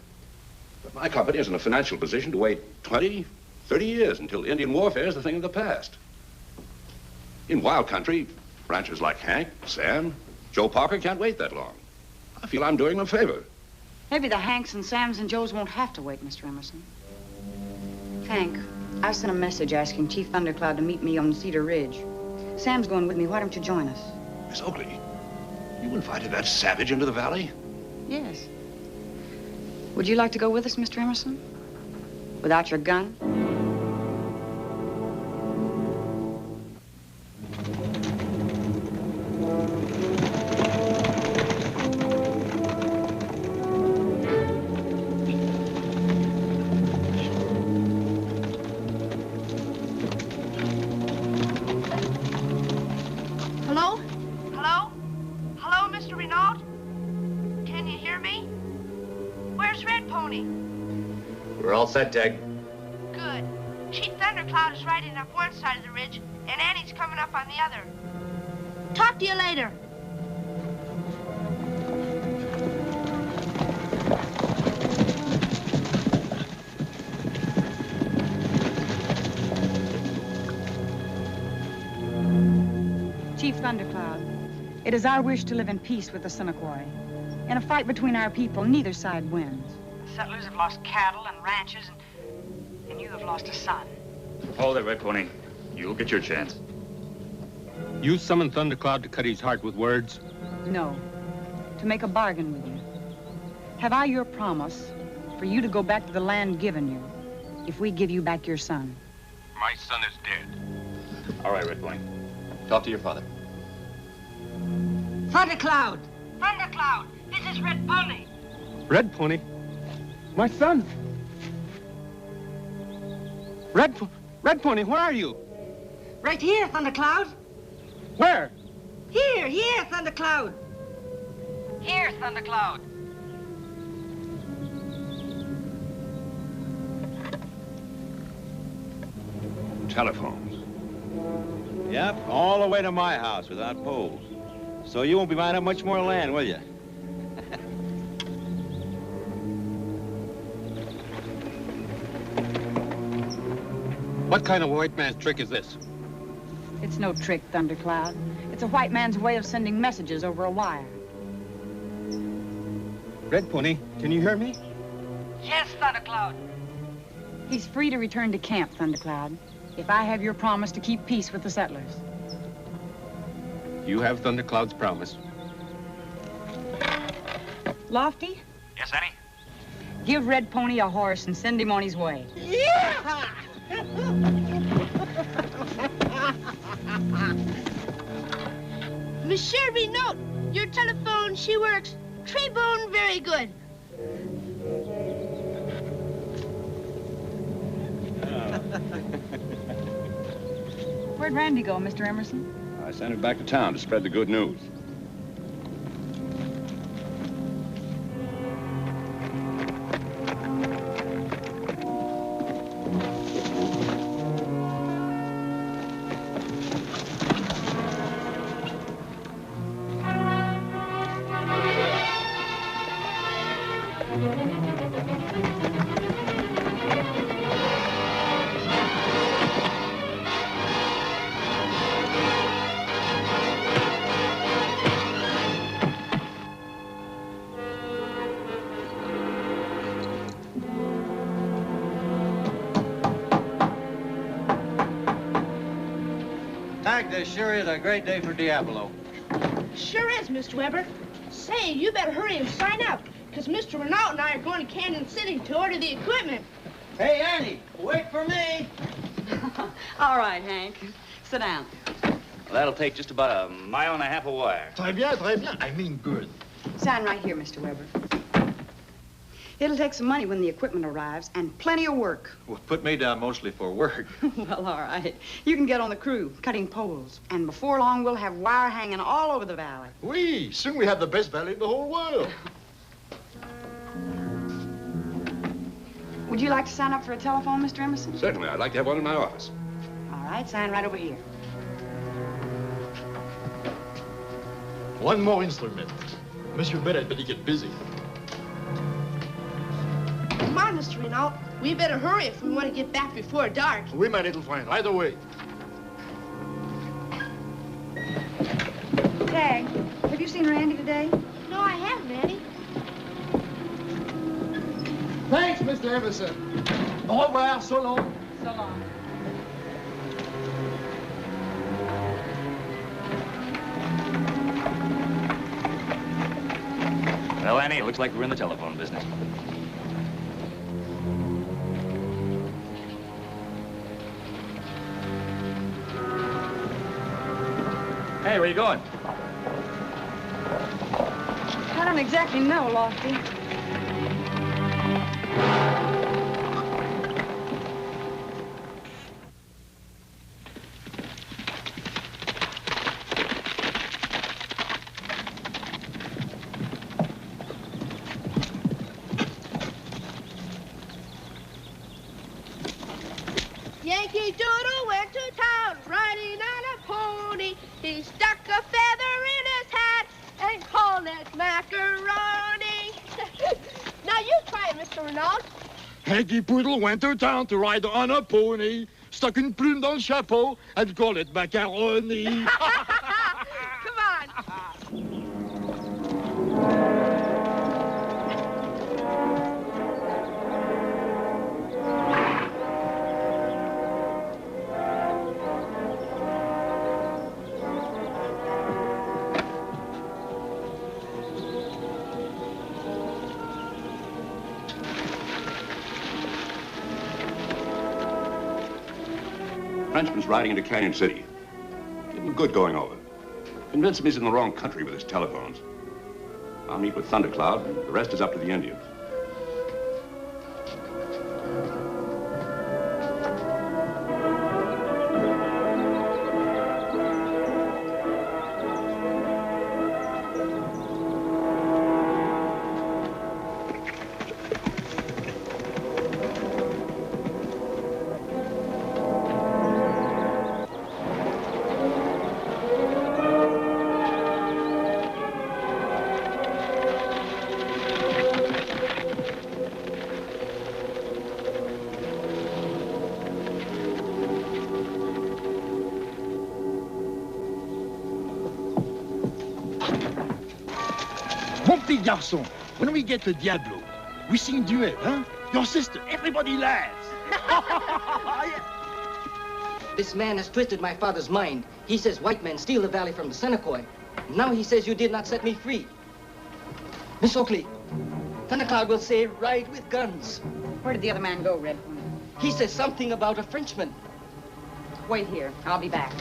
but my company is in a financial position to wait 20, 30 years until Indian warfare is a thing of the past. In wild country, ranchers like Hank, Sam, Joe Parker can't wait that long. I feel I'm doing them a favor. Maybe the Hanks and Sams and Joes won't have to wait, Mr. Emerson. Hank, I sent a message asking Chief Thundercloud to meet me on Cedar Ridge. Sam's going with me. Why don't you join us? Miss Oakley, you invited that savage into the valley? Yes. Would you like to go with us, Mr. Emerson? Without your gun? Mr. Renault? Can you hear me? Where's Red Pony? We're all set, Tagg. Good. Chief Thundercloud is riding up one side of the ridge, and Annie's coming up on the other. Talk to you later. Chief Thundercloud, it is our wish to live in peace with the Senequoy. In a fight between our people, neither side wins. The settlers have lost cattle and ranches, and you have lost a son. Hold it, Red Pony. You'll get your chance. You summoned Thundercloud to cut his heart with words? No, to make a bargain with you. Have I your promise for you to go back to the land given you if we give you back your son? My son is dead. All right, Red Pony. Talk to your father. Thundercloud! Thundercloud! This is Red Pony. Red Pony? My son? Red Pony, where are you? Right here, Thundercloud. Where? Here, Thundercloud. Here, Thundercloud. Telephones. Yep, all the way to my house without poles. So you won't be buying up much more land, will you? What kind of white man's trick is this? It's no trick, Thundercloud. It's a white man's way of sending messages over a wire. Red Pony, can you hear me? Yes, Thundercloud. He's free to return to camp, Thundercloud, if I have your promise to keep peace with the settlers. You have Thundercloud's promise. Lofty, Yes, Annie? give Red Pony a horse and send him on his way. Yeah! Monsieur Renault, your telephone, she works. Très bon, very good. Where'd Randy go, Mr. Emerson? I sent him back to town to spread the good news. Tagg, this sure is a great day for Diablo. Sure is, Mr. Weber. Say, you better hurry and sign up, because Mr. Renault and I are going to Canyon City to order the equipment. Hey, Annie, wait for me. All right, Hank. Sit down. Well, that'll take just about a mile and a half of wire. Très bien, très bien. I mean good. Sign right here, Mr. Weber. It'll take some money when the equipment arrives, and plenty of work. Well, put me down mostly for work. Well, all right. You can get on the crew, cutting poles. And before long, we'll have wire hanging all over the valley. Oui, soon we have the best valley in the whole world. Would you like to sign up for a telephone, Mr. Emerson? Certainly, I'd like to have one in my office. All right, sign right over here. One more instrument. Monsieur Ben had better get busy. Come on, Mr. Renault. We better hurry if we want to get back before dark. Oui, my little friend. Right away. Tagg, have you seen Randy today? No, I haven't, Annie. Thanks, Mr. Emerson. Au revoir, so long. So long. Well, Annie, it looks like we're in the telephone business. Hey, where you going? I don't exactly know, Lofty. Yankee Doodle went to town riding on a pony. He stuck a feather in his hat and called it macaroni. Now you try it, Mr. Renault. Yankee Poodle went to town to ride on a pony, stuck une plume dans le chapeau and called it macaroni. Come on. Frenchman's riding into Canyon City. Give him good going over. Convince him he's in the wrong country with his telephones. I'll meet with Thundercloud, and the rest is up to the Indians. Mon petit garçon, when we get to Diablo, we sing duet, huh? Your sister, everybody laughs. This man has twisted my father's mind. He says white men steal the valley from the Senecoy. Now he says you did not set me free. Miss Oakley, Thundercloud will say ride with guns. Where did the other man go, Red Pony? He says something about a Frenchman. Wait here. I'll be back.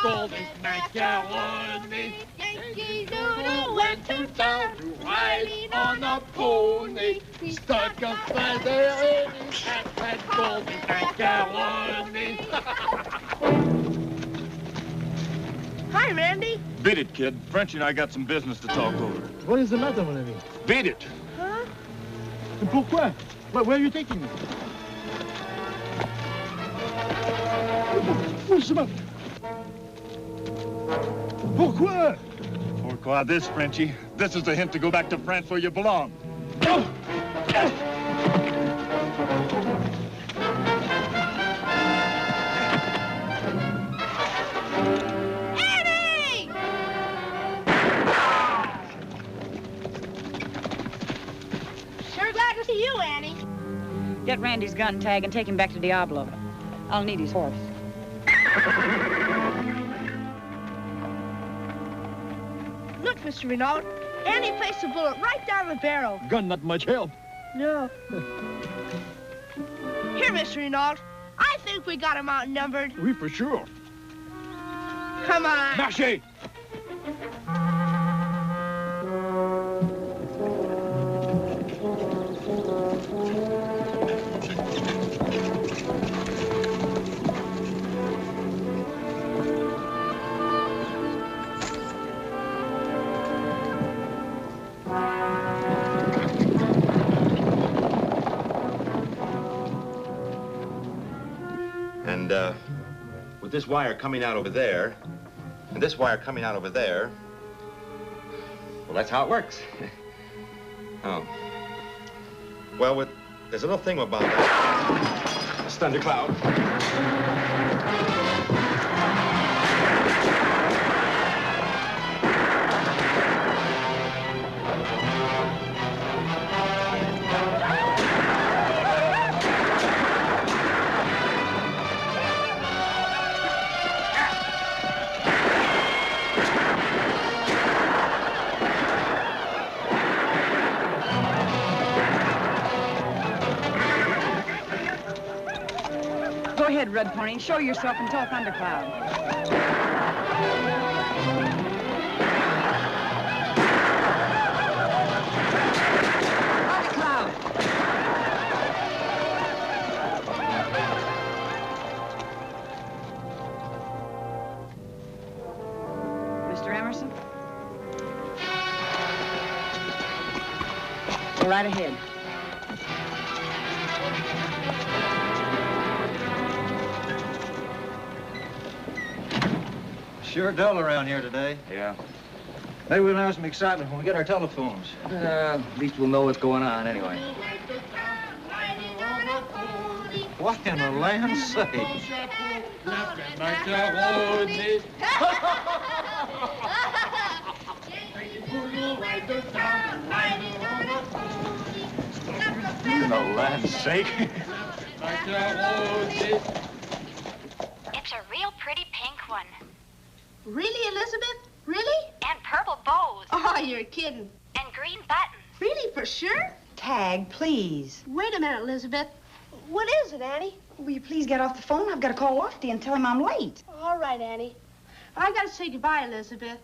Golden macaroni. Yankee Doodle went to town Riding on a pony. He stuck a feather in his hat and golden macaroni. Hi, Randy. Beat it, kid. Frenchie and I got some business to talk over. What is the matter, mon ami? Beat it. Huh? Pourquoi? Where are you taking me? Pourquoi? Pourquoi this, Frenchie? This is a hint to go back to France where you belong. Annie! Sure glad to see you, Annie. Get Randy's gun, Tagg, and take him back to Diablo. I'll need his horse. Look, Mr. Renault. Annie placed a bullet right down the barrel. Gun not much help. No. Here, Mr. Renault. I think we got him outnumbered. Oui, for sure. Come on. Marchez! And, with this wire coming out over there, and this wire coming out over there, Well, that's how it works. oh. Well, there's a little thing about that. It's Thundercloud. Go ahead, Red Pony. Show yourself and tell Thundercloud. right ahead. Sure dull around here today. Yeah. Maybe we'll have some excitement when we get our telephones. At least we'll know what's going on anyway. What in the land's sake? In the land's sake. It's a real pretty pink one. Really, Elizabeth? Really? And purple bows. Oh, you're kidding. And green buttons. Really, for sure? Tagg, please. Wait a minute, Elizabeth. What is it, Annie? Will you please get off the phone? I've got to call Lofty and tell him I'm late. All right, Annie. I gotta say goodbye, Elizabeth.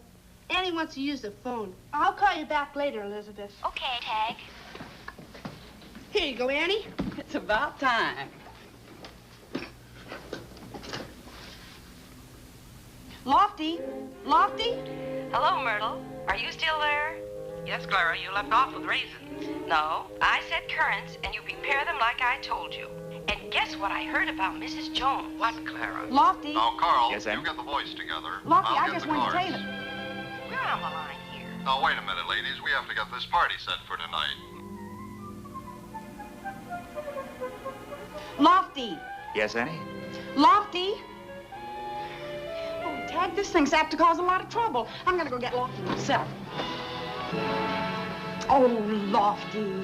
Annie wants to use the phone. I'll call you back later, Elizabeth. Okay, Tagg. Here you go, Annie. It's about time. Lofty? Lofty? Hello, Myrtle. Are you still there? Yes, Clara, you left off with raisins. No, I said currants, and you prepare them like I told you. And guess what I heard about Mrs. Jones? What, Clara? Lofty? Now, Carl, Yes, you Em? get the voice together. Lofty, I'll I get just the went to cards. Taylor. We're on the line here. Now, wait a minute, ladies. We have to get this party set for tonight. Lofty? Yes, Annie? Lofty? Oh, Tagg, this thing's apt to cause a lot of trouble. I'm gonna go get Lofty myself. Oh, Lofty.